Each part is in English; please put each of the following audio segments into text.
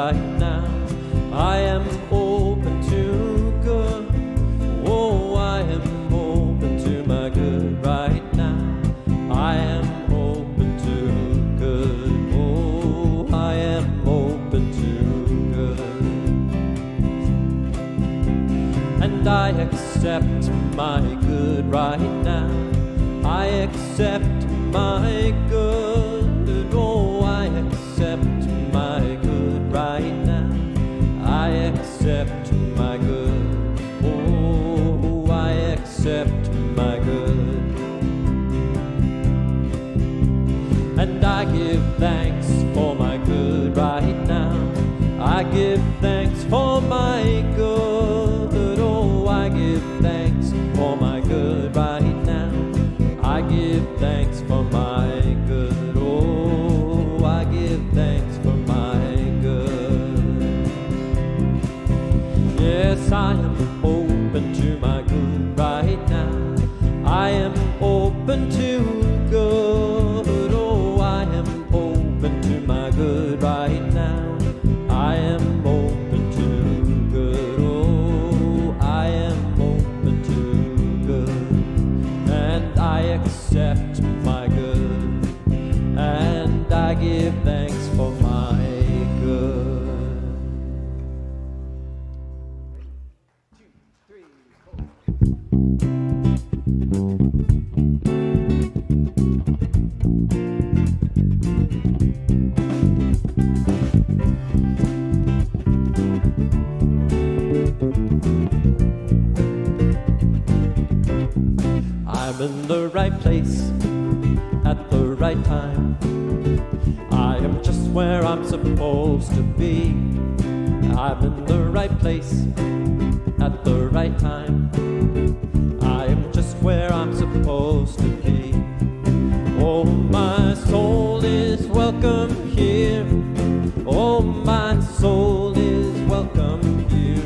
right now. I am open to good. Oh, I am open to my good right now. I am open to good. Oh, I am open to good. And I accept my good right now. I accept my good. Oh, I accept my good right now. I accept my good. Oh, I accept my good. And I give thanks for my good right now. I give thanks for my good. Oh, I give thanks for my good right now. I give thanks for my good. Oh, I give thanks for my good. Yes, I am open to my good right now. I am open to good. Oh, I am open to my good right now. I am open to good. Oh, I am open to good. And I accept my good. And I give thanks for my good. 2, 3, 4. I'm in the right place at the right time. I am just where I'm supposed to be. I'm in the right place at the right time. I am just where I'm supposed to be. Oh, my soul is welcome here. Oh, my soul is welcome here.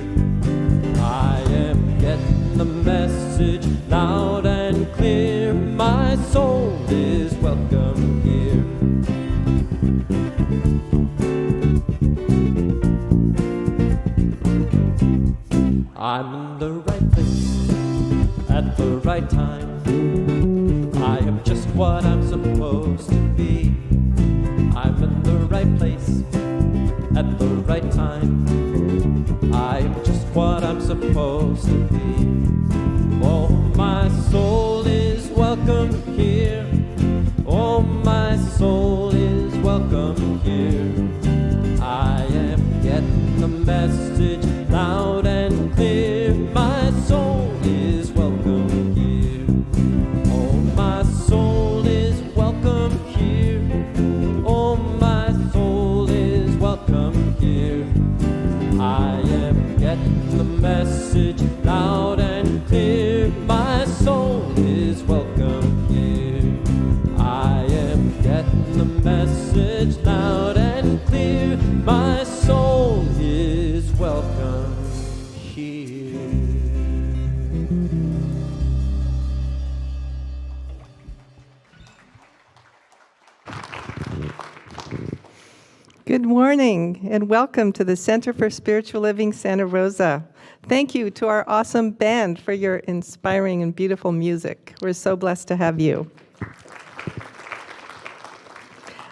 I am getting the message loud and clear. My soul is welcome here. I'm in the right place at the right time. I am just what I'm supposed to be. I'm in the right place at the right time. I am just what I'm supposed to be. Oh, my soul is welcome here. Oh, my soul is welcome here. I am getting the message loud and clear. My soul is welcome here. Oh, my soul is welcome here. Oh, my soul is welcome here. I am getting the message loud and clear. My soul is welcome here. I am getting the message loud and clear. My soul is welcome here. Good morning and welcome to the Center for Spiritual Living Santa Rosa. Thank you to our awesome band for your inspiring and beautiful music. We're so blessed to have you.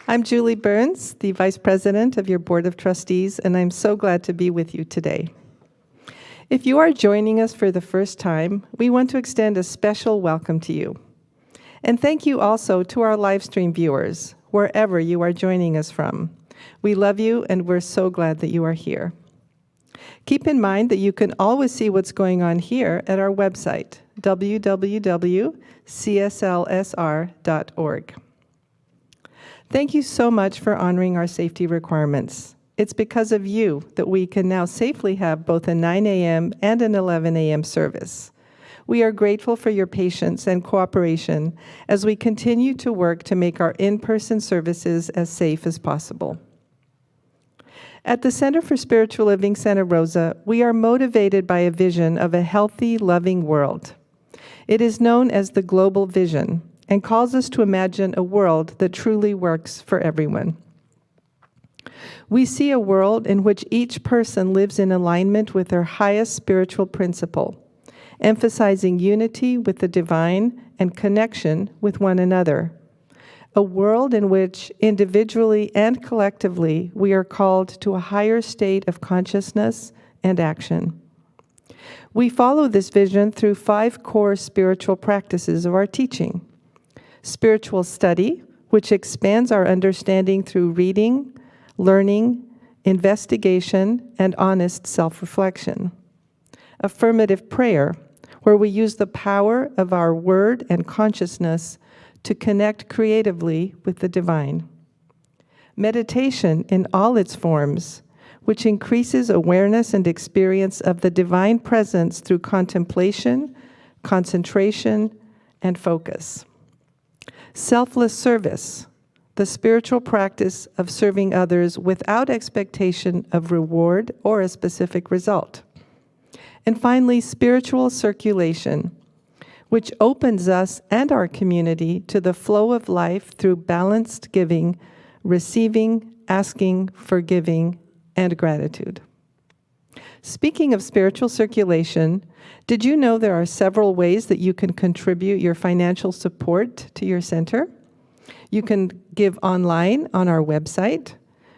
I'm Julie Burns, the Vice President of your Board of Trustees, and I'm so glad to be with you today. If you are joining us for the first time, we want to extend a special welcome to you. And thank you also to our Livestream viewers, wherever you are joining us from. We love you, and we're so glad that you are here. Keep in mind that you can always see what's going on here at our website, www.cslsr.org. Thank you so much for honoring our safety requirements. It's because of you that we can now safely have both a 9 a.m. and an 11 a.m. service. We are grateful for your patience and cooperation as we continue to work to make our in-person services as safe as possible. At the Center for Spiritual Living Santa Rosa, we are motivated by a vision of a healthy, loving world. It is known as the Global Vision and calls us to imagine a world that truly works for everyone. We see a world in which each person lives in alignment with their highest spiritual principle, emphasizing unity with the divine and connection with one another. A world in which, individually and collectively, we are called to a higher state of consciousness and action. We follow this vision through 5 core spiritual practices of our teaching. Spiritual study, which expands our understanding through reading, learning, investigation, and honest self-reflection. Affirmative prayer, where we use the power of our word and consciousness to connect creatively with the divine. Meditation in all its forms, which increases awareness and experience of the divine presence through contemplation, concentration, and focus. Selfless service, the spiritual practice of serving others without expectation of reward or a specific result. And finally, spiritual circulation, which opens us and our community to the flow of life through balanced giving, receiving, asking, forgiving, and gratitude. Speaking of spiritual circulation, did you know there are several ways that you can contribute your financial support to your center? You can give online on our website,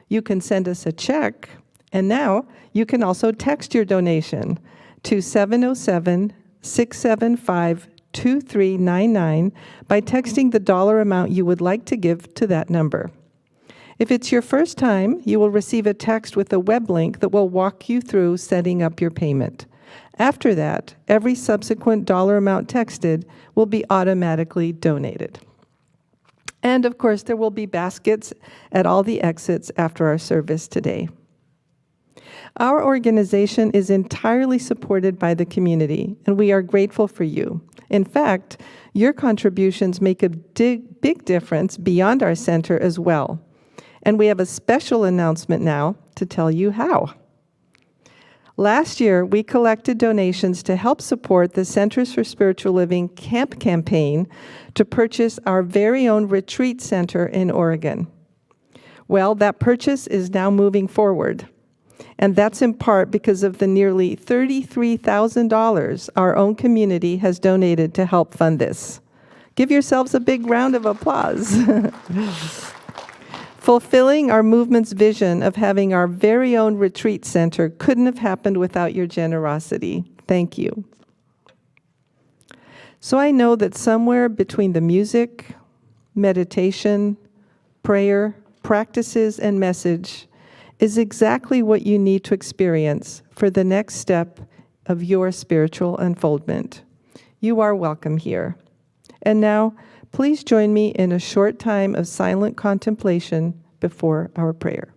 you can send us a check, and now you can also text your donation to 707-675-2399 by texting the dollar amount you would like to give to that number. If it's your first time, you will receive a text with a web link that will walk you through setting up your payment. After that, every subsequent dollar amount texted will be automatically donated. And of course, there will be baskets at all the exits after our service today. Our organization is entirely supported by the community, and we are grateful for you. In fact, your contributions make a big difference beyond our center as well. And we have a special announcement now to tell you how. Last year, we collected donations to help support the Centers for Spiritual Living Camp campaign to purchase our very own retreat center in Oregon. Well, that purchase is now moving forward. And that's in part because of the nearly $33,000 our own community has donated to help fund this. Give yourselves a big round of applause. Fulfilling our movement's vision of having our very own retreat center couldn't have happened without your generosity. Thank you. So I know that somewhere between the music, meditation, prayer, practices, and message is exactly what you need to experience for the next step of your spiritual unfoldment. You are welcome here. And now, please join me in a short time of silent contemplation before our prayer.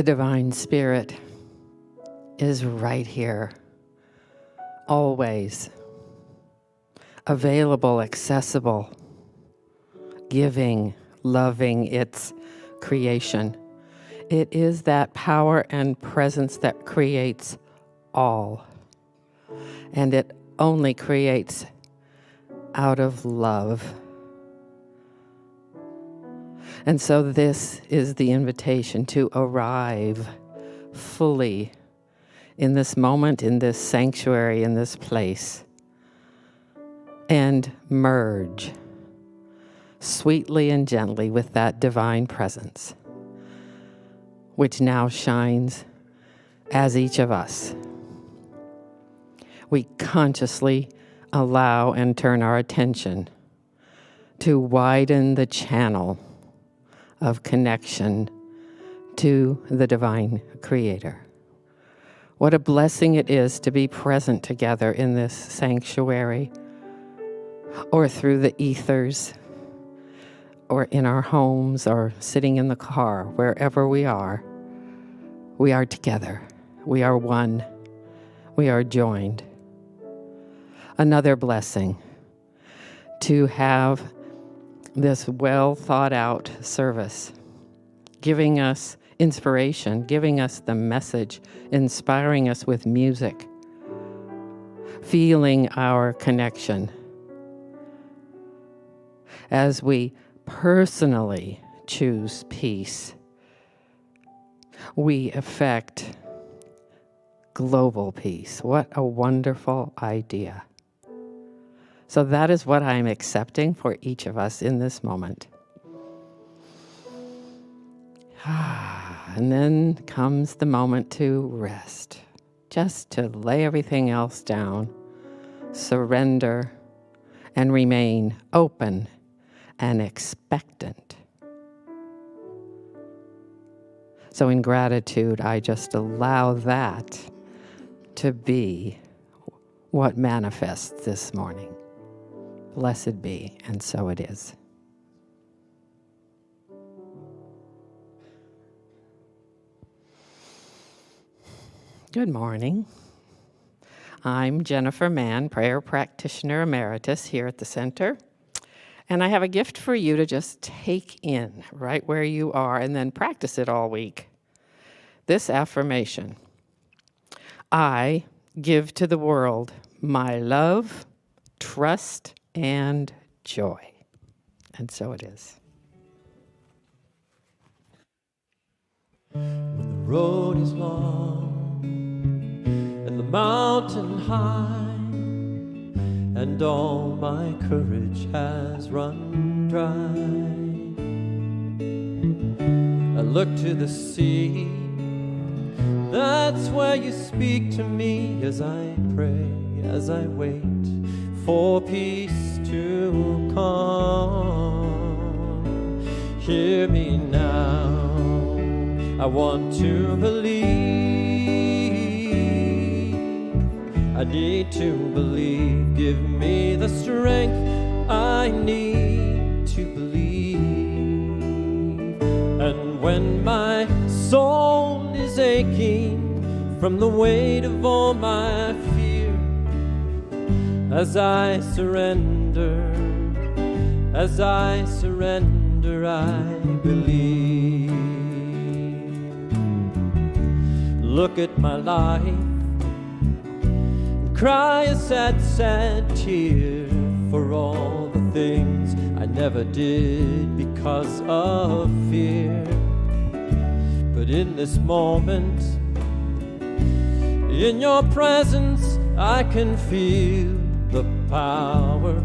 The Divine Spirit is right here, always available, accessible, giving, loving its creation. It is that power and presence that creates all. And it only creates out of love. And so this is the invitation to arrive fully in this moment, in this sanctuary, in this place, and merge sweetly and gently with that divine presence, which now shines as each of us. We consciously allow and turn our attention to widen the channel of connection to the divine creator. What a blessing it is to be present together in this sanctuary, or through the ethers, or in our homes, or sitting in the car, wherever we are together. We are one. We are joined. Another blessing to have this well thought out service, giving us inspiration, giving us the message, inspiring us with music, feeling our connection as we personally choose peace. We affect global peace. What a wonderful idea. So that is what I'm accepting for each of us in this moment. And then comes the moment to rest, just to lay everything else down, surrender, and remain open and expectant. So in gratitude, I just allow that to be what manifests this morning. Blessed be, and so it is. Good morning. I'm Jennifer Mann, prayer practitioner emeritus here at the center. And I have a gift for you to just take in right where you are and then practice it all week. This affirmation: I give to the world my love, trust, and joy. And so it is. When the road is long and the mountain high, and all my courage has run dry, I look to the sea. That's where you speak to me as I pray, as I wait for peace to come. Hear me now, I want to believe. I need to believe. Give me the strength I need to believe. And when my soul is aching from the weight of all my fear, as I surrender, I believe. Look at my life, cry a sad, sad tear for all the things I never did because of fear. But in this moment, in your presence, I can feel the power.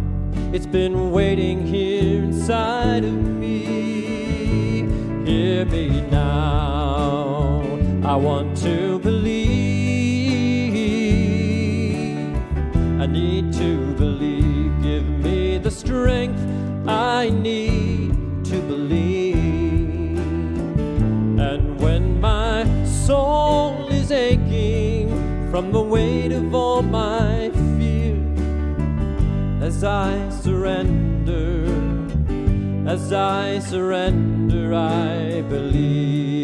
It's been waiting here inside of me. Hear me now, I want to believe. I need to believe. Give me the strength I need to believe. And when my soul is aching from the weight of all my fear, as I surrender, I believe.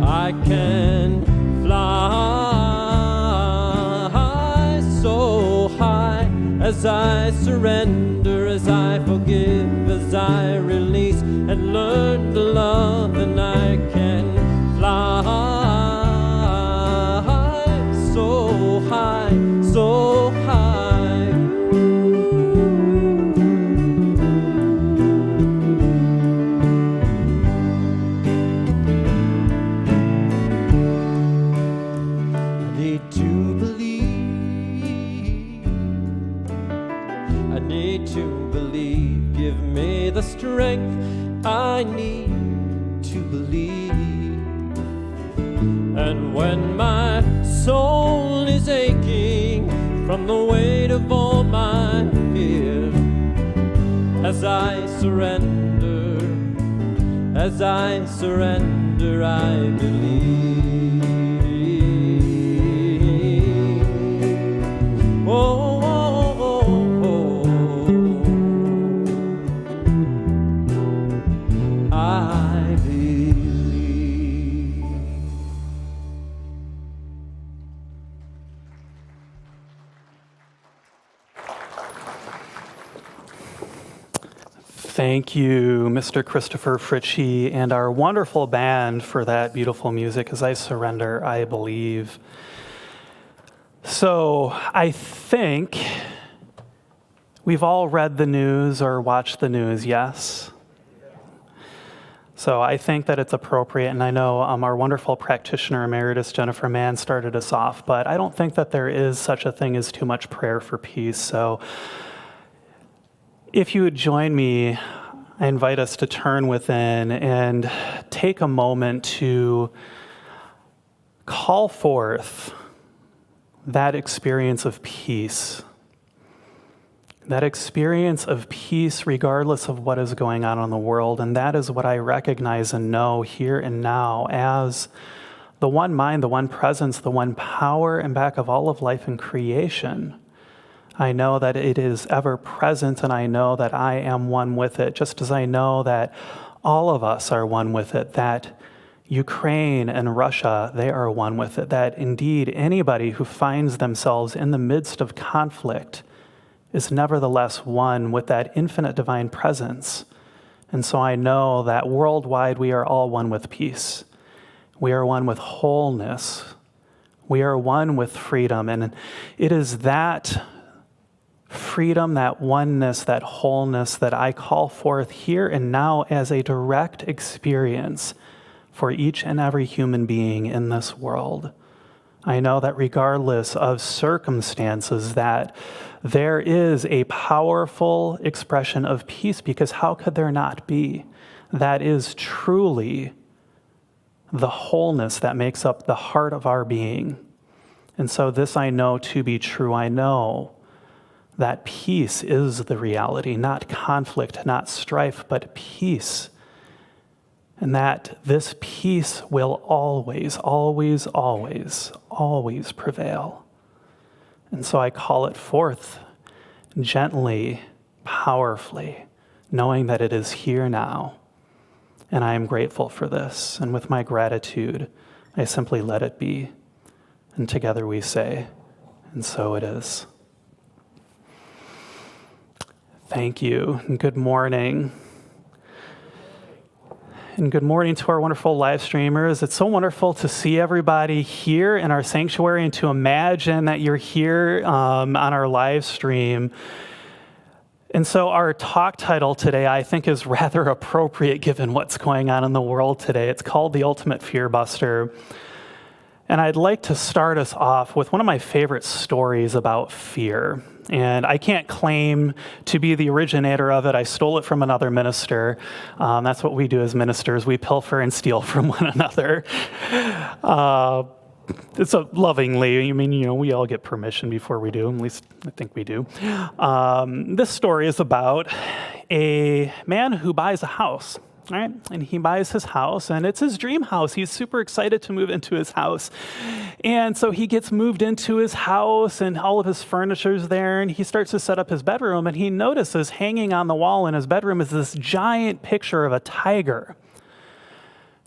I can fly so high as I surrender, as I forgive, as I release and learn to love, and I can fly so high, so high. I need to believe, I need to believe, give me the strength I need to believe. And when my soul is aching from the weight of all my fear, as I surrender, I believe. Oh, oh, oh, oh. I believe. Thank you, Mr. Christopher Fritchie, and our wonderful band for that beautiful music. As I surrender, I believe. So I think we've all read the news or watched the news, yes? So I think that it's appropriate, and I know our wonderful practitioner emeritus, Jennifer Mann, started us off, but I don't think that there is such a thing as too much prayer for peace. So if you would join me, I invite us to turn within and take a moment to call forth that experience of peace. That experience of peace regardless of what is going on in the world. And that is what I recognize and know here and now as the one mind, the one presence, the one power and back of all of life and creation. I know that it is ever present, and I know that I am one with it, just as I know that all of us are one with it, that Ukraine and Russia, they are one with it, that indeed anybody who finds themselves in the midst of conflict is nevertheless one with that infinite divine presence. And so I know that worldwide we are all one with peace. We are one with wholeness. We are one with freedom. And it is that freedom, that oneness, that wholeness that I call forth here and now as a direct experience for each and every human being in this world. I know that regardless of circumstances, that there is a powerful expression of peace, because how could there not be? That is truly the wholeness that makes up the heart of our being. And so this I know to be true. I know that peace is the reality, not conflict, not strife, but peace. And that this peace will always, always, always, always prevail. And so I call it forth gently, powerfully, knowing that it is here now. And I am grateful for this. And with my gratitude, I simply let it be. And together we say, and so it is. Thank you, and good morning. And good morning to our wonderful live streamers. It's so wonderful to see everybody here in our sanctuary and to imagine that you're here on our live stream. And so our talk title today, I think, is rather appropriate given what's going on in the world today. It's called The Ultimate Fear Buster. And I'd like to start us off with one of my favorite stories about fear. And I can't claim to be the originator of it. I stole it from another minister. That's what we do as ministers. We pilfer and steal from one another. It's a lovingly, I mean, we all get permission before we do. At least I think we do. This story is about a man who buys a house. Right? And he buys his house, and it's his dream house. He's super excited to move into his house. And so he gets moved into his house, and all of his furniture's there, and he starts to set up his bedroom, and he notices hanging on the wall in his bedroom is this giant picture of a tiger.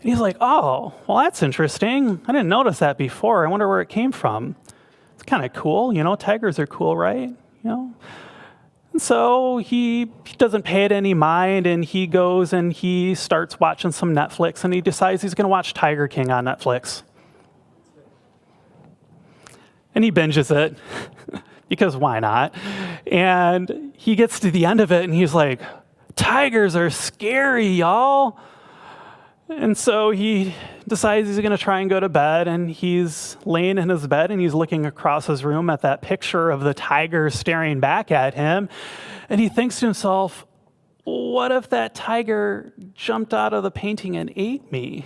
And he's like, oh, well, that's interesting. I didn't notice that before. I wonder where it came from. It's kind of cool. Tigers are cool, right? And so he doesn't pay it any mind, and he goes and he starts watching some Netflix, and he decides he's going to watch Tiger King on Netflix. And he binges it, because why not? And he gets to the end of it, and he's like, tigers are scary, y'all. And so he decides he's going to try and go to bed, and he's laying in his bed, and he's looking across his room at that picture of the tiger staring back at him. And he thinks to himself, what if that tiger jumped out of the painting and ate me?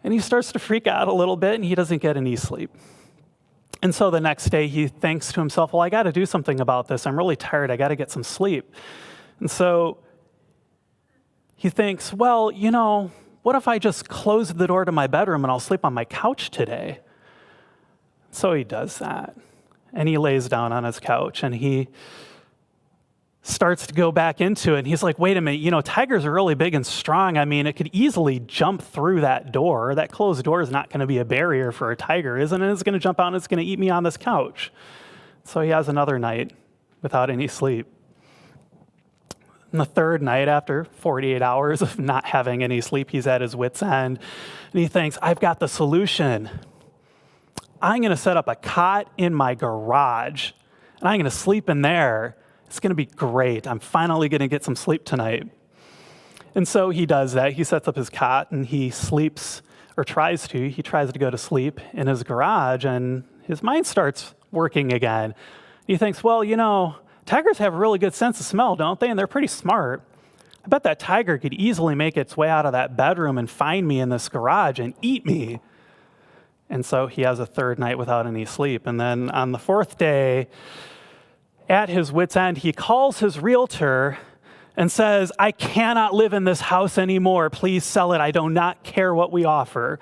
And he starts to freak out a little bit, and he doesn't get any sleep. And so the next day he thinks to himself, well, I got to do something about this. I'm really tired. I got to get some sleep. And so he thinks, well, what if I just close the door to my bedroom and I'll sleep on my couch today? So he does that. And he lays down on his couch, and he starts to go back into it. And he's like, wait a minute, tigers are really big and strong. I mean, it could easily jump through that door. That closed door is not going to be a barrier for a tiger, isn't it? It's going to jump out and it's going to eat me on this couch. So he has another night without any sleep. And the third night, after 48 hours of not having any sleep, he's at his wit's end. And he thinks, I've got the solution. I'm going to set up a cot in my garage, and I'm going to sleep in there. It's going to be great. I'm finally going to get some sleep tonight. And so he does that. He sets up his cot, and he sleeps, or tries to. He tries to go to sleep in his garage, and his mind starts working again. He thinks, well, tigers have a really good sense of smell, don't they? And they're pretty smart. I bet that tiger could easily make its way out of that bedroom and find me in this garage and eat me. And so he has a third night without any sleep. And then on the fourth day, at his wit's end, he calls his realtor and says, I cannot live in this house anymore. Please sell it. I do not care what we offer.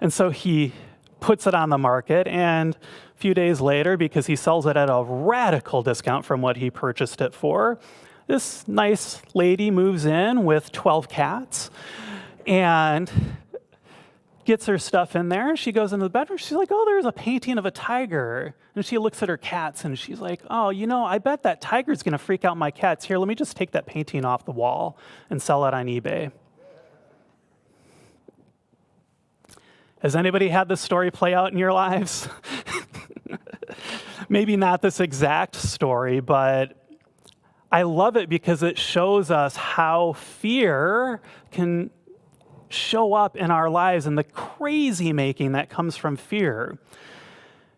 And so he puts it on the market, and a few days later, because he sells it at a radical discount from what he purchased it for, this nice lady moves in with 12 cats and gets her stuff in there. She goes into the bedroom. She's like, oh, there's a painting of a tiger. And she looks at her cats, and she's like, oh, I bet that tiger's going to freak out my cats. Here, let me just take that painting off the wall and sell it on eBay. Has anybody had this story play out in your lives? Maybe not this exact story, but I love it because it shows us how fear can show up in our lives and the crazy making that comes from fear.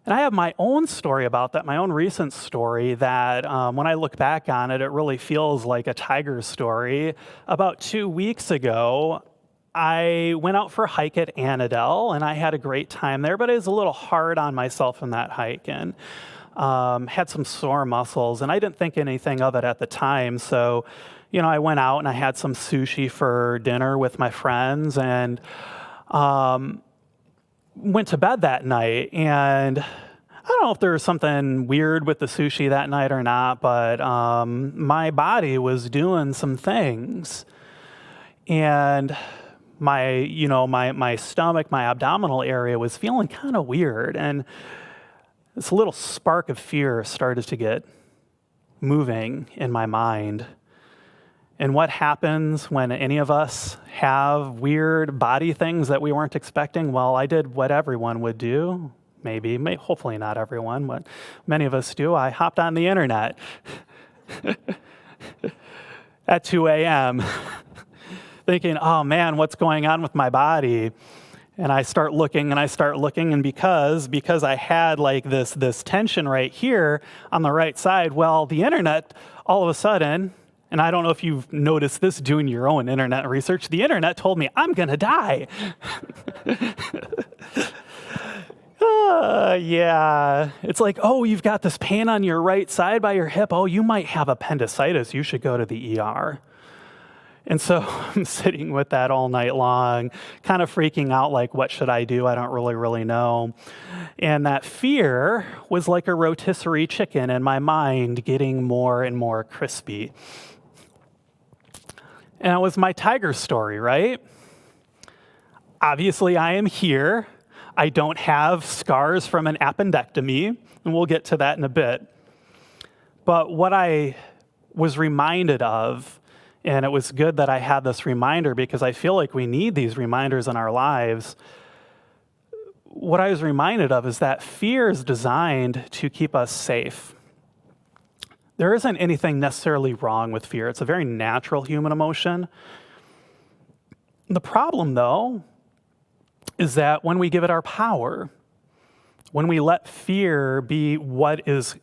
And I have my own story about that, my own recent story that when I look back on it, it really feels like a tiger story. About 2 weeks ago, I went out for a hike at Annandale, and I had a great time there, but I was a little hard on myself in that hike, and had some sore muscles, and I didn't think anything of it at the time. So, I went out and I had some sushi for dinner with my friends, and went to bed that night. And I don't know if there was something weird with the sushi that night or not, but my body was doing some things. And my stomach, my abdominal area was feeling kind of weird. And this little spark of fear started to get moving in my mind. And what happens when any of us have weird body things that we weren't expecting? Well, I did what everyone would do. Hopefully not everyone, but many of us do. I hopped on the internet at 2 a.m. thinking, oh man, what's going on with my body? And I start looking, and because I had like this tension right here on the right side, well, the internet all of a sudden, and I don't know if you've noticed this doing your own internet research, the internet told me I'm gonna die. Yeah, it's like, oh, you've got this pain on your right side by your hip. Oh, you might have appendicitis. You should go to the ER. And so I'm sitting with that all night long, kind of freaking out, like, what should I do? I don't really know. And that fear was like a rotisserie chicken in my mind, getting more and more crispy. And it was my tiger story, right? Obviously, I am here. I don't have scars from an appendectomy, and we'll get to that in a bit. But what I was reminded of, and it was good that I had this reminder because I feel like we need these reminders in our lives. What I was reminded of is that fear is designed to keep us safe. There isn't anything necessarily wrong with fear. It's a very natural human emotion. The problem, though, is that when we give it our power, when we let fear be what is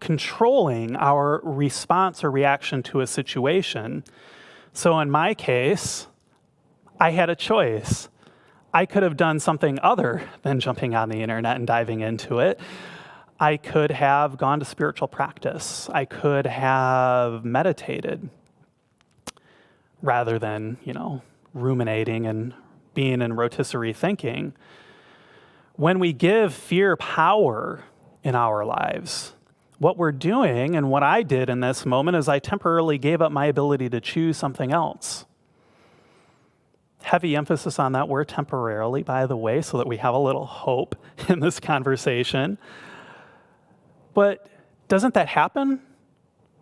controlling our response or reaction to a situation. So in my case, I had a choice. I could have done something other than jumping on the internet and diving into it. I could have gone to spiritual practice. I could have meditated rather than, ruminating and being in rotisserie thinking. When we give fear power in our lives, what we're doing, and what I did in this moment, is I temporarily gave up my ability to choose something else. Heavy emphasis on that word temporarily, by the way, so that we have a little hope in this conversation. But doesn't that happen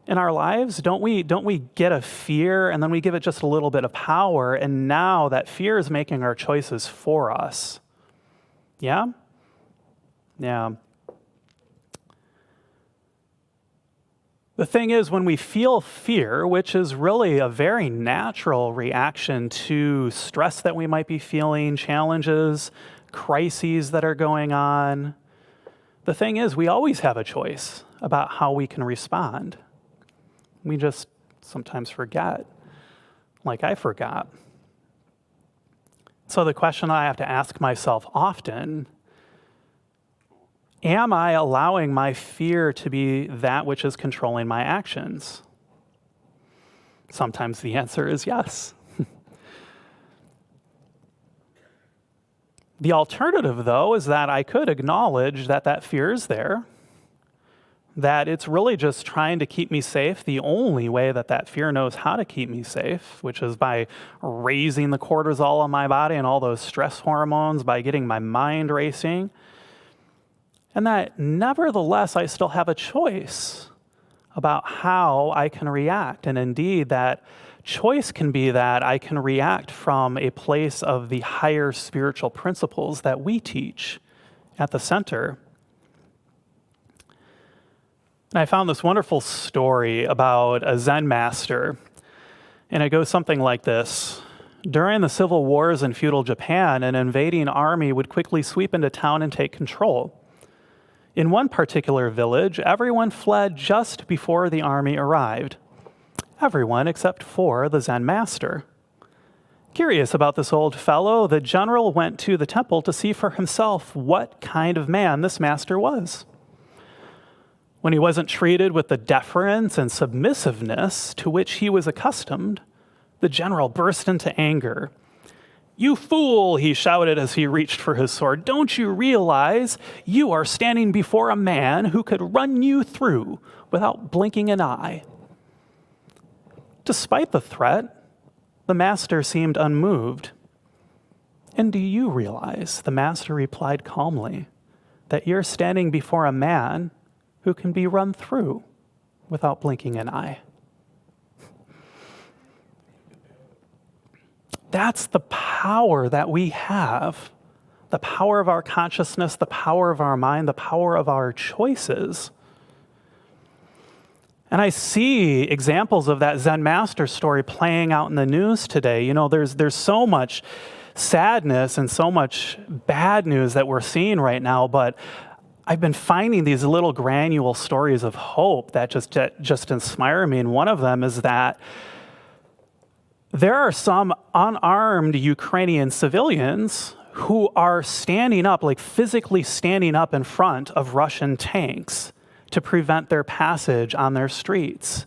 in our lives? Don't we get a fear and then we give it just a little bit of power, and now that fear is making our choices for us? Yeah? Yeah. The thing is, when we feel fear, which is really a very natural reaction to stress that we might be feeling, challenges, crises that are going on, the thing is, we always have a choice about how we can respond. We just sometimes forget, like I forgot. So the question I have to ask myself often, am I allowing my fear to be that which is controlling my actions? Sometimes the answer is yes. The alternative, though, is that I could acknowledge that that fear is there, that it's really just trying to keep me safe the only way that that fear knows how to keep me safe, which is by raising the cortisol in my body and all those stress hormones, by getting my mind racing. And that nevertheless, I still have a choice about how I can react. And indeed, that choice can be that I can react from a place of the higher spiritual principles that we teach at the center. And I found this wonderful story about a Zen master, and it goes something like this. During the civil wars in feudal Japan, an invading army would quickly sweep into town and take control. In one particular village, everyone fled just before the army arrived. Everyone except for the Zen master. Curious about this old fellow, the general went to the temple to see for himself what kind of man this master was. When he wasn't treated with the deference and submissiveness to which he was accustomed, the general burst into anger. "You fool," he shouted as he reached for his sword. "Don't you realize you are standing before a man who could run you through without blinking an eye?" Despite the threat, the master seemed unmoved. "And do you realize," the master replied calmly, "that you're standing before a man who can be run through without blinking an eye?" That's the power that we have, the power of our consciousness, the power of our mind, the power of our choices. And I see examples of that Zen master story playing out in the news today. There's so much sadness and so much bad news that we're seeing right now, but I've been finding these little granule stories of hope that just inspire me. And one of them is that there are some unarmed Ukrainian civilians who are standing up, like physically standing up in front of Russian tanks to prevent their passage on their streets.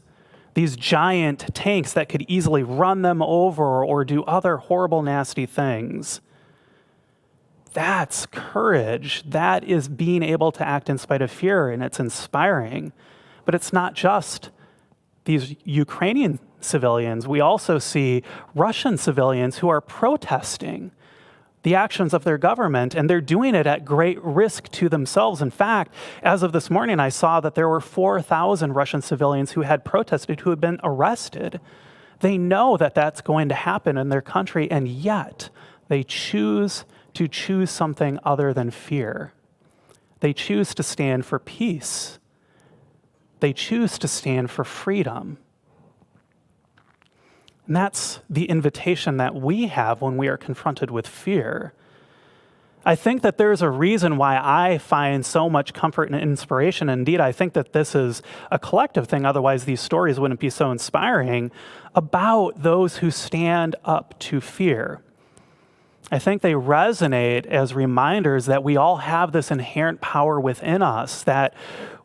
These giant tanks that could easily run them over or do other horrible, nasty things. That's courage. That is being able to act in spite of fear, and it's inspiring. But it's not just these Ukrainian civilians. We also see Russian civilians who are protesting. the actions of their government, and they're doing it at great risk to themselves. In fact, as of this morning, I saw that there were 4,000 Russian civilians who had protested, who had been arrested. They know that that's going to happen in their country, and yet they choose to choose something other than fear. They choose to stand for peace. They choose to stand for freedom. And that's the invitation that we have when we are confronted with fear. I think that there's a reason why I find so much comfort and inspiration. Indeed, I think that this is a collective thing, otherwise these stories wouldn't be so inspiring, about those who stand up to fear. I think they resonate as reminders that we all have this inherent power within us, that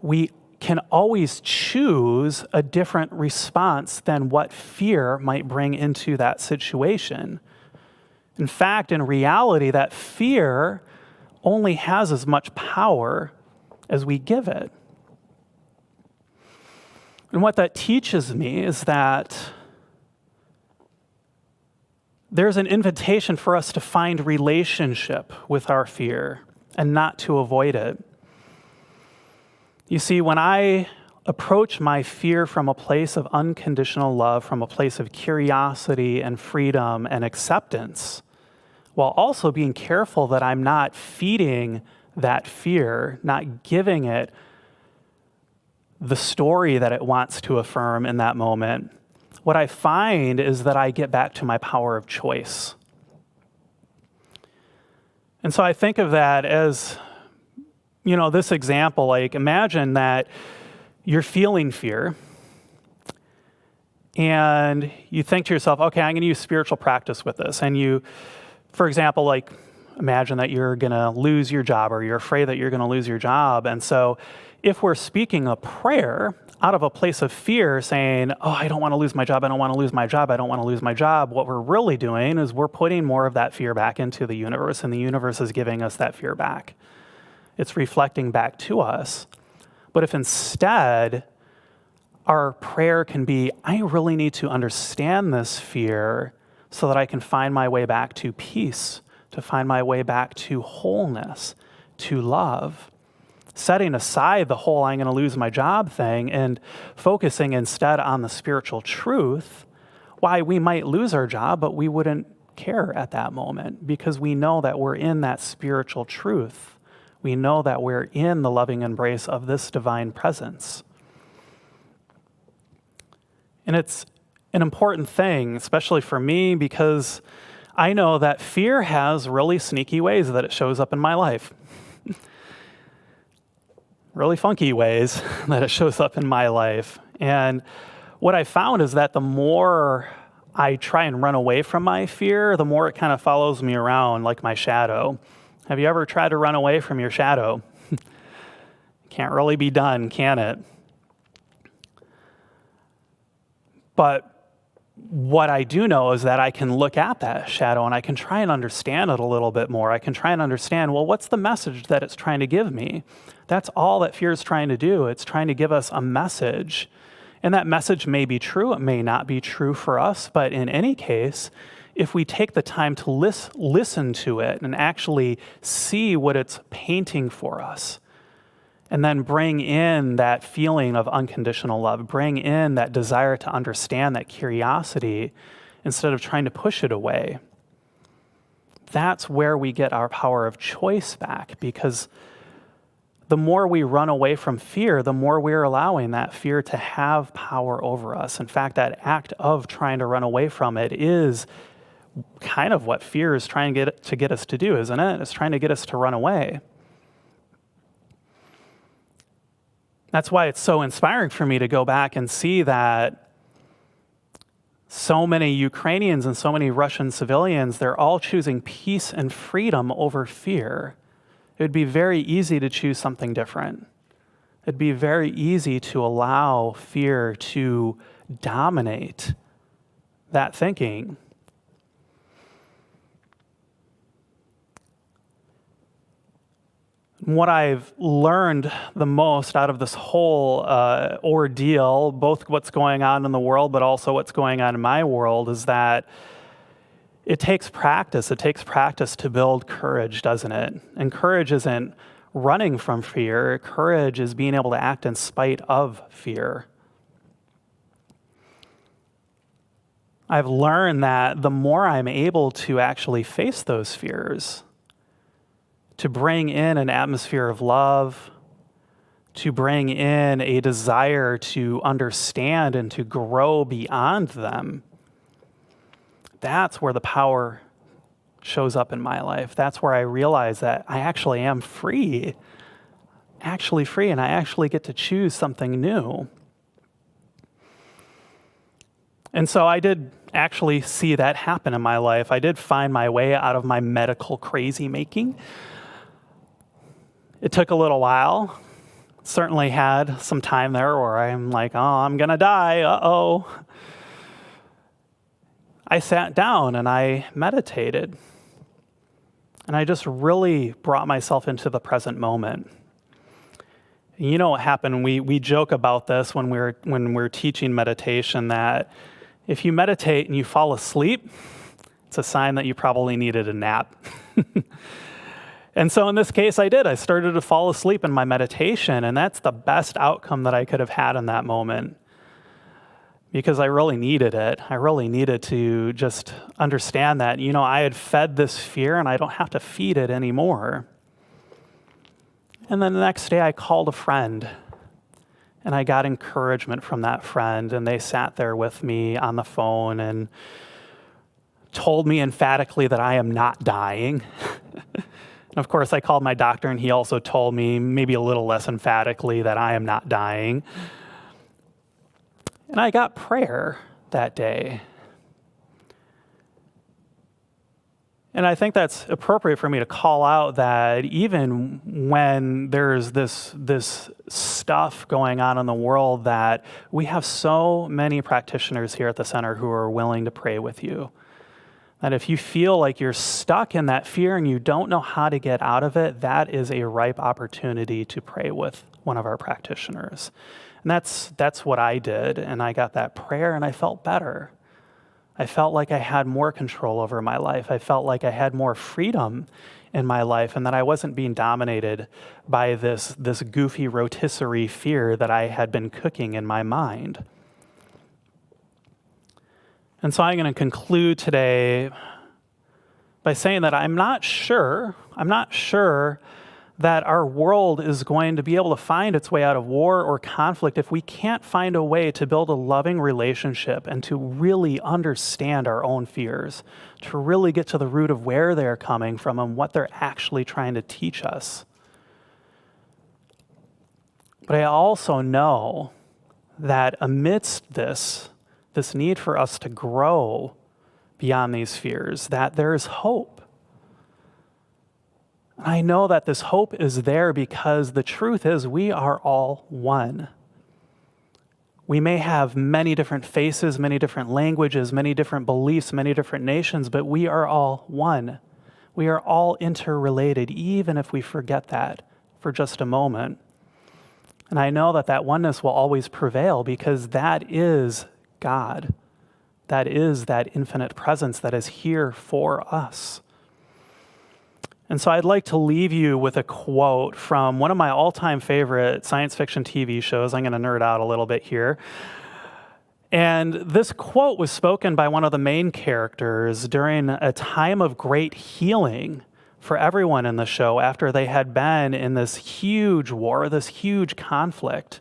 we can always choose a different response than what fear might bring into that situation. In fact, in reality, that fear only has as much power as we give it. And what that teaches me is that there's an invitation for us to find relationship with our fear and not to avoid it. You see, when I approach my fear from a place of unconditional love, from a place of curiosity and freedom and acceptance, while also being careful that I'm not feeding that fear, not giving it the story that it wants to affirm in that moment, what I find is that I get back to my power of choice. And so I think of that as, this example, like imagine that you're feeling fear and you think to yourself, okay, I'm going to use spiritual practice with this. And you, for example, like imagine that you're going to lose your job or you're afraid that you're going to lose your job. And so if we're speaking a prayer out of a place of fear saying, oh, I don't want to lose my job, I don't want to lose my job, I don't want to lose my job, what we're really doing is we're putting more of that fear back into the universe, and the universe is giving us that fear back. It's reflecting back to us. But if instead our prayer can be, I really need to understand this fear so that I can find my way back to peace, to find my way back to wholeness, to love, setting aside the whole I'm going to lose my job thing and focusing instead on the spiritual truth, why we might lose our job, but we wouldn't care at that moment because we know that we're in that spiritual truth. We know that we're in the loving embrace of this divine presence. And it's an important thing, especially for me, because I know that fear has really sneaky ways that it shows up in my life. Really funky ways that it shows up in my life. And what I found is that the more I try and run away from my fear, the more it kind of follows me around like my shadow. Have you ever tried to run away from your shadow? Can't really be done, can it? But what I do know is that I can look at that shadow and I can try and understand it a little bit more. I can try and understand, well, what's the message that it's trying to give me? That's all that fear is trying to do. It's trying to give us a message. And that message may be true. It may not be true for us. But in any case, if we take the time to listen to it and actually see what it's painting for us, and then bring in that feeling of unconditional love, bring in that desire to understand, that curiosity, instead of trying to push it away. That's where we get our power of choice back, because the more we run away from fear, the more we're allowing that fear to have power over us. In fact, that act of trying to run away from it is kind of what fear is trying to get us to do, isn't it? It's trying to get us to run away. That's why it's so inspiring for me to go back and see that so many Ukrainians and so many Russian civilians, they're all choosing peace and freedom over fear. It would be very easy to choose something different. It'd be very easy to allow fear to dominate that thinking. What I've learned the most out of this whole ordeal, both what's going on in the world, but also what's going on in my world, is that it takes practice. It takes practice to build courage, doesn't it? And courage isn't running from fear. Courage is being able to act in spite of fear. I've learned that the more I'm able to actually face those fears, to bring in an atmosphere of love, to bring in a desire to understand and to grow beyond them, that's where the power shows up in my life. That's where I realize that I actually am free, and I actually get to choose something new. And so I did actually see that happen in my life. I did find my way out of my medical crazy making. It took a little while. Certainly had some time there where I'm like, oh, I'm going to die. Uh-oh. I sat down and I meditated. And I just really brought myself into the present moment. And you know what happened? We joke about this when we're teaching meditation, that if you meditate and you fall asleep, it's a sign that you probably needed a nap. And so in this case, I did. I started to fall asleep in my meditation, and that's the best outcome that I could have had in that moment, because I really needed it. I really needed to just understand that, I had fed this fear and I don't have to feed it anymore. And then the next day I called a friend and I got encouragement from that friend, and they sat there with me on the phone and told me emphatically that I am not dying. And of course, I called my doctor, and he also told me, maybe a little less emphatically, that I am not dying. And I got prayer that day. And I think that's appropriate for me to call out that even when there's this stuff going on in the world, that we have so many practitioners here at the center who are willing to pray with you. That if you feel like you're stuck in that fear and you don't know how to get out of it, that is a ripe opportunity to pray with one of our practitioners. And that's what I did, and I got that prayer and I felt better. I felt like I had more control over my life. I felt like I had more freedom in my life, and that I wasn't being dominated by this goofy rotisserie fear that I had been cooking in my mind. And so I'm going to conclude today by saying that I'm not sure that our world is going to be able to find its way out of war or conflict if we can't find a way to build a loving relationship and to really understand our own fears, to really get to the root of where they're coming from and what they're actually trying to teach us. But I also know that amidst this need for us to grow beyond these fears, that there's hope. And I know that this hope is there because the truth is we are all one. We may have many different faces, many different languages, many different beliefs, many different nations, but we are all one. We are all interrelated, even if we forget that for just a moment. And I know that oneness will always prevail because that is God. That is that infinite presence that is here for us. And so I'd like to leave you with a quote from one of my all-time favorite science fiction TV shows. I'm going to nerd out a little bit here. And this quote was spoken by one of the main characters during a time of great healing for everyone in the show after they had been in this huge war, this huge conflict.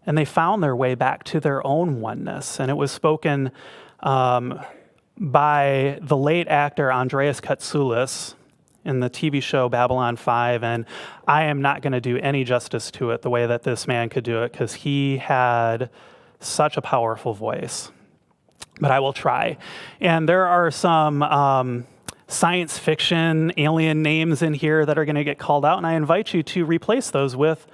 And they found their way back to their own oneness. And it was spoken by the late actor Andreas Katsulas in the TV show Babylon 5. And I am not going to do any justice to it the way that this man could do it, because he had such a powerful voice. But I will try. And there are some science fiction alien names in here that are going to get called out. And I invite you to replace those with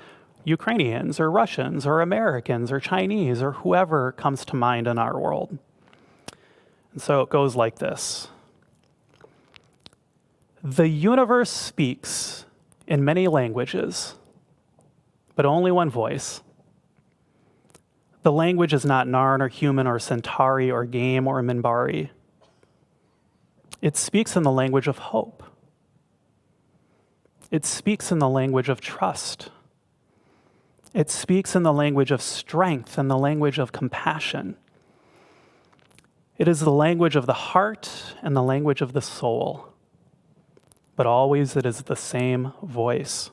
Ukrainians or Russians or Americans or Chinese or whoever comes to mind in our world. And so it goes like this. The universe speaks in many languages, but only one voice. The language is not Narn or human or Centauri or game or Minbari. It speaks in the language of hope. It speaks in the language of trust. It speaks in the language of strength and the language of compassion. It is the language of the heart and the language of the soul. But always it is the same voice.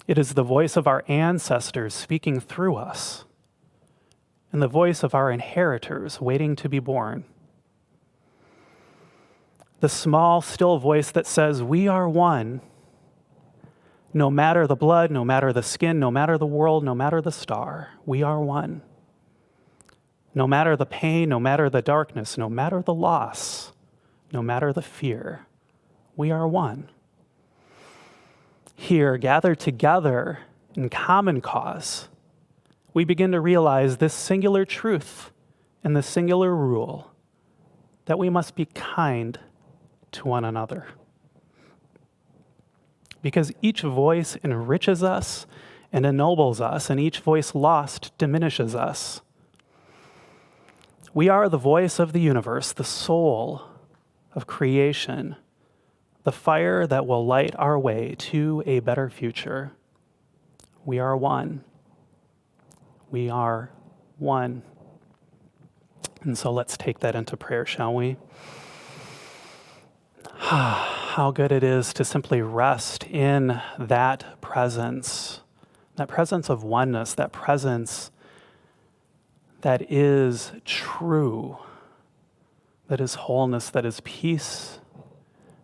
It is the voice of our ancestors speaking through us, and the voice of our inheritors waiting to be born. The small, still voice that says, we are one, no matter the blood, no matter the skin, no matter the world, no matter the star, we are one. No matter the pain, no matter the darkness, no matter the loss, no matter the fear, we are one. Here, gathered together in common cause, we begin to realize this singular truth and this singular rule that we must be kind to one another. Because each voice enriches us and ennobles us, and each voice lost diminishes us. We are the voice of the universe, the soul of creation, the fire that will light our way to a better future. We are one. We are one. And so let's take that into prayer, shall we? How good it is to simply rest in that presence of oneness, that presence that is true, that is wholeness, that is peace,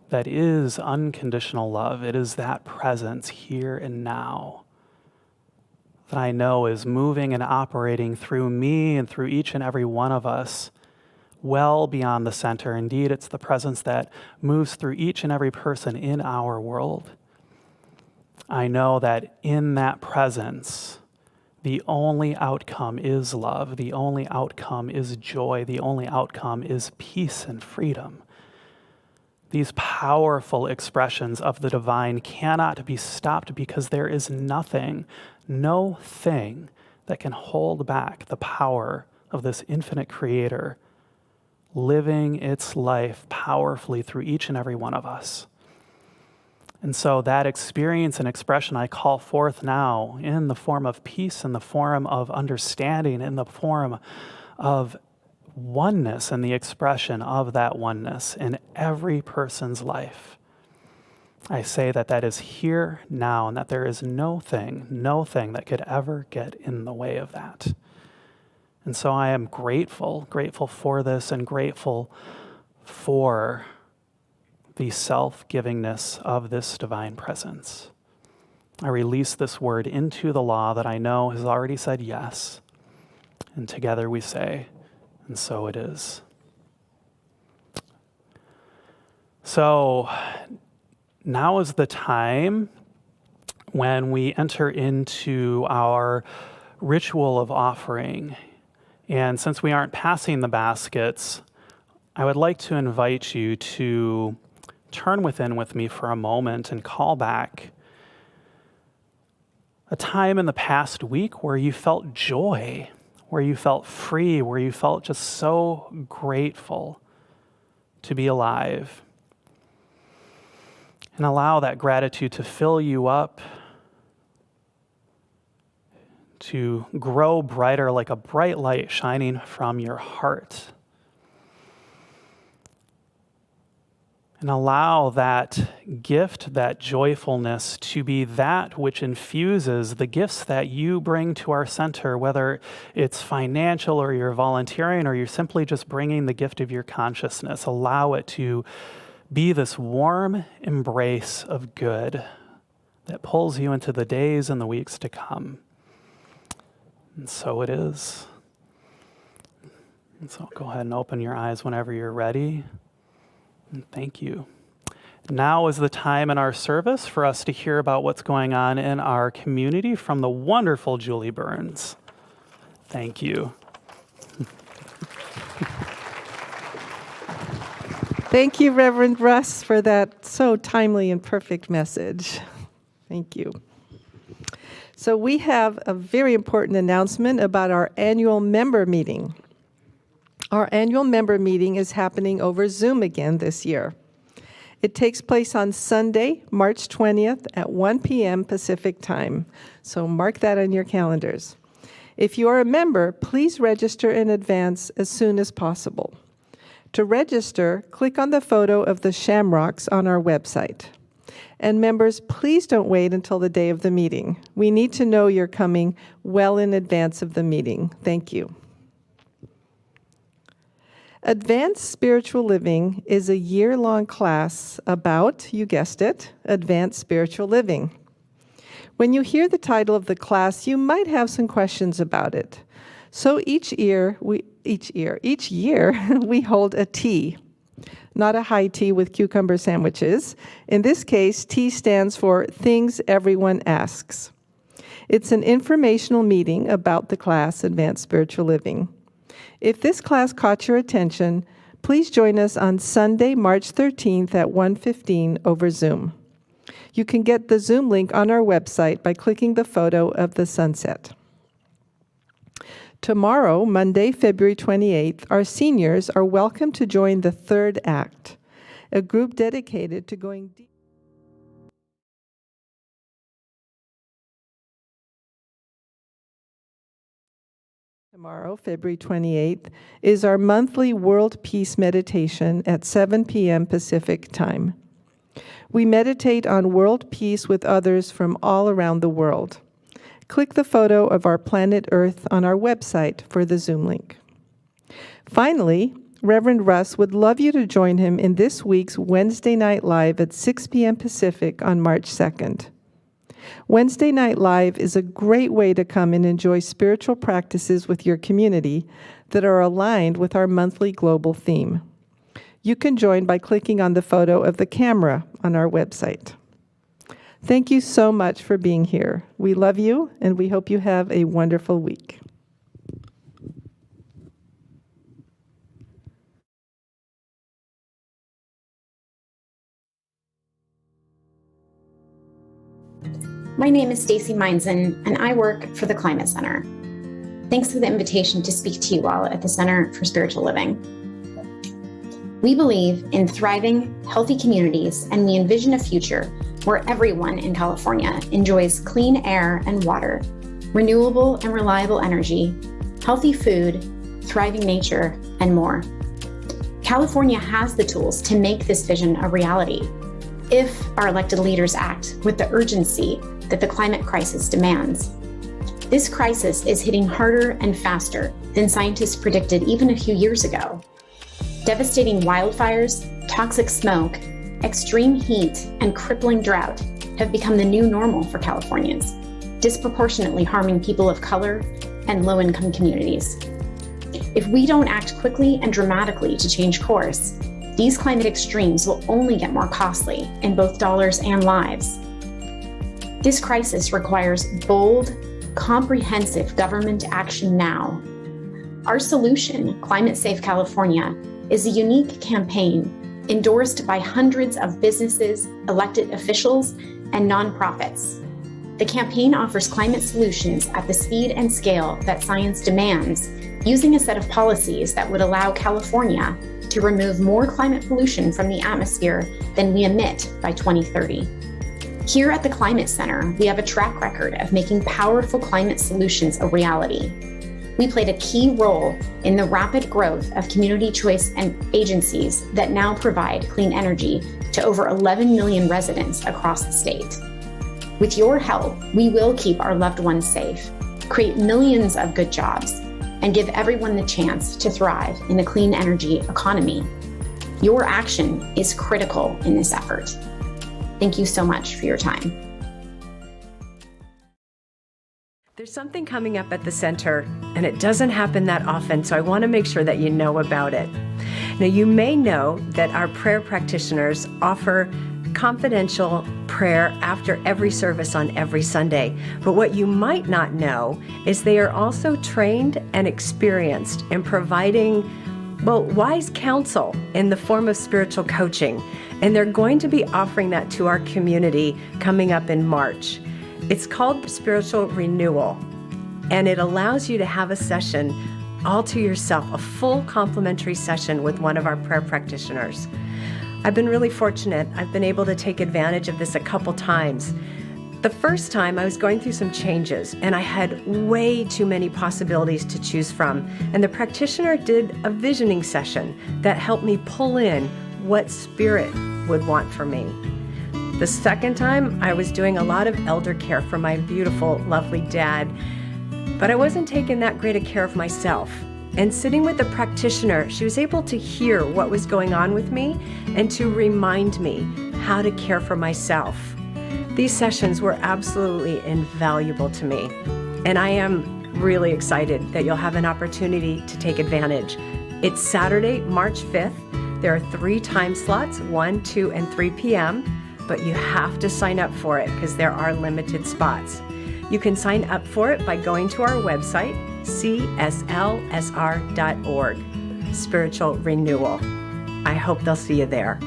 that is unconditional love. It is that presence here and now that I know is moving and operating through me and through each and every one of us well beyond the center. Indeed, it's the presence that moves through each and every person in our world. I know that in that presence, the only outcome is love. The only outcome is joy. The only outcome is peace and freedom. These powerful expressions of the divine cannot be stopped because there is nothing, no thing that can hold back the power of this infinite creator living its life powerfully through each and every one of us. And so that experience and expression I call forth now in the form of peace, in the form of understanding, in the form of oneness and the expression of that oneness in every person's life. I say that that is here now and that there is no thing that could ever get in the way of that. And so I am grateful for this and grateful for the self-givingness of this divine presence. I release this word into the law that I know has already said yes. And together we say, and so it is. So now is the time when we enter into our ritual of offering. And since we aren't passing the baskets, I would like to invite you to turn within with me for a moment and call back a time in the past week where you felt joy, where you felt free, where you felt just so grateful to be alive. And allow that gratitude to fill you up, to grow brighter like a bright light shining from your heart. And allow that gift, that joyfulness, to be that which infuses the gifts that you bring to our center, whether it's financial or you're volunteering or you're simply just bringing the gift of your consciousness. Allow it to be this warm embrace of good that pulls you into the days and the weeks to come. And so it is. And so go ahead and open your eyes whenever you're ready. And thank you. Now is the time in our service for us to hear about what's going on in our community from the wonderful Julie Burns. Thank you. Thank you, Reverend Russ, for that so timely and perfect message. Thank you. So we have a very important announcement about our annual member meeting. Our annual member meeting is happening over Zoom again this year. It takes place on Sunday, March 20th at 1 p.m. Pacific Time, so mark that on your calendars. If you are a member, please register in advance as soon as possible. To register, click on the photo of the shamrocks on our website. And members, please don't wait until the day of the meeting. We need to know you're coming well in advance of the meeting. Thank you. Advanced Spiritual Living is a year-long class about, you guessed it, advanced spiritual living. When you hear the title of the class, you might have some questions about it. So each year we hold a tea, not a high tea with cucumber sandwiches. In this case, T stands for Things Everyone Asks. It's an informational meeting about the class Advanced Spiritual Living. If this class caught your attention, please join us on Sunday, March 13th at 1:15 over Zoom. You can get the Zoom link on our website by clicking the photo of the sunset. Tomorrow, Monday, February 28th, our seniors are welcome to join the Third Act, a group dedicated to going deep. Tomorrow, February 28th, is our monthly World Peace Meditation at 7 p.m. Pacific Time. We meditate on world peace with others from all around the world. Click the photo of our planet Earth on our website for the Zoom link. Finally, Reverend Russ would love you to join him in this week's Wednesday Night Live at 6 p.m. Pacific on March 2nd. Wednesday Night Live is a great way to come and enjoy spiritual practices with your community that are aligned with our monthly global theme. You can join by clicking on the photo of the camera on our website. Thank you so much for being here. We love you, and we hope you have a wonderful week. My name is Stacy Meinzen, and I work for the Climate Center. Thanks for the invitation to speak to you all at the Center for Spiritual Living. We believe in thriving, healthy communities, and we envision a future where everyone in California enjoys clean air and water, renewable and reliable energy, healthy food, thriving nature, and more. California has the tools to make this vision a reality if our elected leaders act with the urgency that the climate crisis demands. This crisis is hitting harder and faster than scientists predicted even a few years ago. Devastating wildfires, toxic smoke, extreme heat, and crippling drought have become the new normal for Californians, disproportionately harming people of color and low-income communities. If we don't act quickly and dramatically to change course, these climate extremes will only get more costly in both dollars and lives. This crisis requires bold, comprehensive government action now. Our solution, Climate Safe California, is a unique campaign endorsed by hundreds of businesses, elected officials, and nonprofits. The campaign offers climate solutions at the speed and scale that science demands, using a set of policies that would allow California to remove more climate pollution from the atmosphere than we emit by 2030. Here at the Climate Center, we have a track record of making powerful climate solutions a reality. We played a key role in the rapid growth of community choice and agencies that now provide clean energy to over 11 million residents across the state. With your help, we will keep our loved ones safe, create millions of good jobs, and give everyone the chance to thrive in a clean energy economy. Your action is critical in this effort. Thank you so much for your time. There's something coming up at the center, and it doesn't happen that often, so I want to make sure that you know about it. Now, you may know that our prayer practitioners offer confidential prayer after every service on every Sunday. But what you might not know is they are also trained and experienced in providing, wise counsel in the form of spiritual coaching. And they're going to be offering that to our community coming up in March. It's called Spiritual Renewal, and it allows you to have a session all to yourself, a full complimentary session with one of our prayer practitioners. I've been really fortunate. I've been able to take advantage of this a couple times. The first time I was going through some changes and I had way too many possibilities to choose from. And the practitioner did a visioning session that helped me pull in what Spirit would want for me. The second time I was doing a lot of elder care for my beautiful, lovely dad, but I wasn't taking that great a care of myself. And sitting with the practitioner, she was able to hear what was going on with me and to remind me how to care for myself. These sessions were absolutely invaluable to me, and I am really excited that you'll have an opportunity to take advantage. It's Saturday, March 5th. There are 3 time slots, 1, 2, and 3 p.m., but you have to sign up for it because there are limited spots. You can sign up for it by going to our website, cslsr.org, Spiritual Renewal. I hope they'll see you there.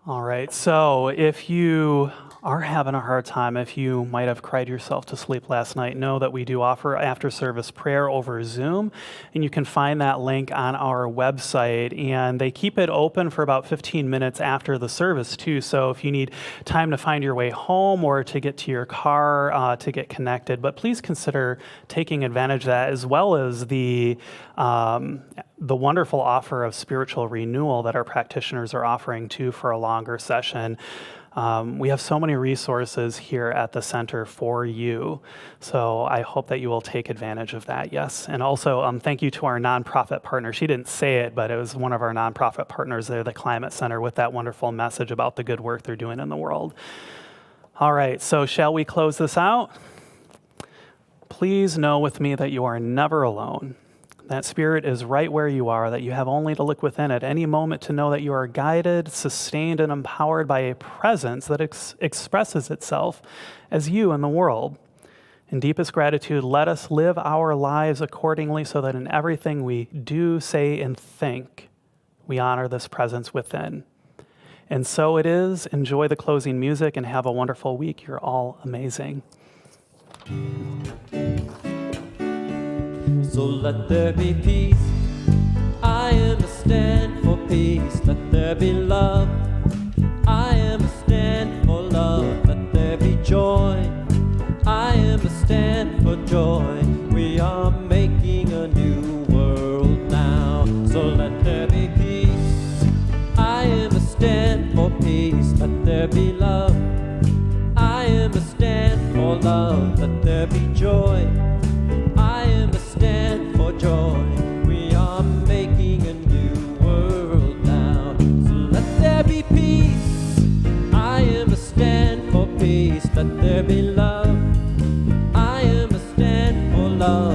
All right, so if you are having a hard time, if you might have cried yourself to sleep last night, know that we do offer after-service prayer over Zoom, and you can find that link on our website, and they keep it open for about 15 minutes after the service, too, so if you need time to find your way home or to get to your car to get connected, but please consider taking advantage of that, as well as the wonderful offer of spiritual renewal that our practitioners are offering, too, for a longer session. We have so many resources here at the center for you, so I hope that you will take advantage of that, yes. And also, thank you to our nonprofit partner. She didn't say it, but it was one of our nonprofit partners there, the Climate Center, with that wonderful message about the good work they're doing in the world. All right, so shall we close this out? Please know with me that you are never alone. That Spirit is right where you are, that you have only to look within at any moment to know that you are guided, sustained, and empowered by a presence that expresses itself as you in the world. In deepest gratitude, let us live our lives accordingly so that in everything we do, say, and think, we honor this presence within. And so it is. Enjoy the closing music and have a wonderful week. You're all amazing. So let there be peace. I am a stand for peace. Let there be love. I am a stand for love. Let there be joy. I am a stand for joy. We are making a new world now. So let there be peace. I am a stand for peace. Let there be love. I am a stand for love. Let there be joy. I am a stand for joy. We are making a new world now. So let there be peace. I am a stand for peace. Let there be love. I am a stand for love.